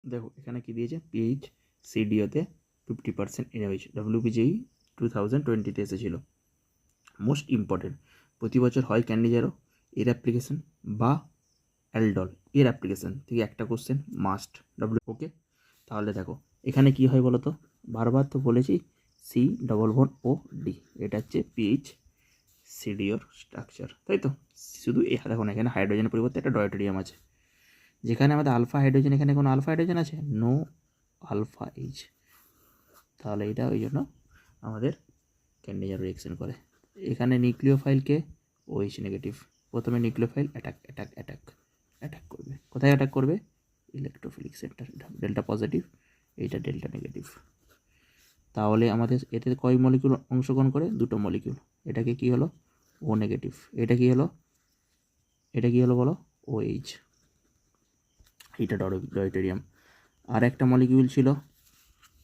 দেখো এখানে কি দিয়েছে, পিএইচ সিডিওতে 50% হয়েছে, WPGE 2020-তে এসেছিলো। মোস্ট ইম্পর্টেন্ট, প্রতি বছর হয় ক্যান্ডিজারও এর অ্যাপ্লিকেশন বা অ্যালডল এর অ্যাপ্লিকেশন থেকে একটা কোশ্চেন মাস্ট ওকে। তাহলে দেখো এখানে কি হয় বলো তো, বারবার তো বলেছি C+O এটা হচ্ছে পিএইচ সিডিওর স্ট্রাকচার, তাই তো। শুধু দেখো না, এখানে হাইড্রোজেনের পরিবর্তে একটা ডয়টেরিয়াম আছে, যেখানে আমাদের আলফা হাইড্রোজেন, এখানে কোনো আলফা হাইড্রোজেন আছে, নো আলফা এইচ। তাহলে এটা ওই জন্য আমাদের ক্যান্ডিজার রিঅ্যাকশন করে। এখানে নিউক্লিওফাইলকে OH নেগেটিভ, প্রথমে নিউক্লিওফাইল অ্যাটাক করবে, কোথায় অ্যাটাক করবে, ইলেকট্রোফিলিক সেন্টার, ডেল্টা পজিটিভ, এইটা ডেল্টা নেগেটিভ। তাহলে আমাদের এতে কয় মলিকিউল অংশগ্রহণ করে, দুটো মলিকিউল। এটাকে কি হলো, O নেগেটিভ, এটা কি হলো, বলো, OH, এইটা ডয়টেরিয়াম। আর একটা মলিকিউল ছিল,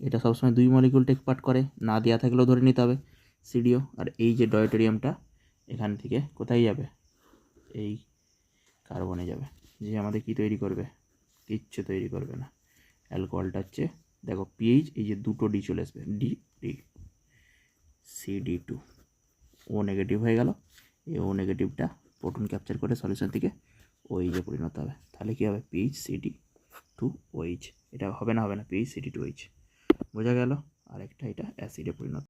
এটা সবসময় দুই মলিকিউল টেক পার্ট করে, না দেওয়া থাকলেও ধরে নিতে হবে, সিডিও। আর এই যে ডয়টেরিয়ামটা এখান থেকে কোথায় যাবে, এই কার্বনে যাবে, যে আমাদের কি তৈরি করবে, কিচ্ছু তৈরি করবে না। অ্যালকোহলটা হচ্ছে, দেখো পিএইচ, এই যে দুটো ডি চলে আসবে, ডি CD2, ও নেগেটিভ হয়ে গেল। এই ও নেগেটিভটা প্রোটন ক্যাপচার করে সলিউশন থেকে OH-এ পরিণত হবে। তাহলে কী হবে, PHCD2OH। এটা হবে না, PHCD2OH, বোঝা গেল। আর একটা এটা অ্যাসিডে পরিণত।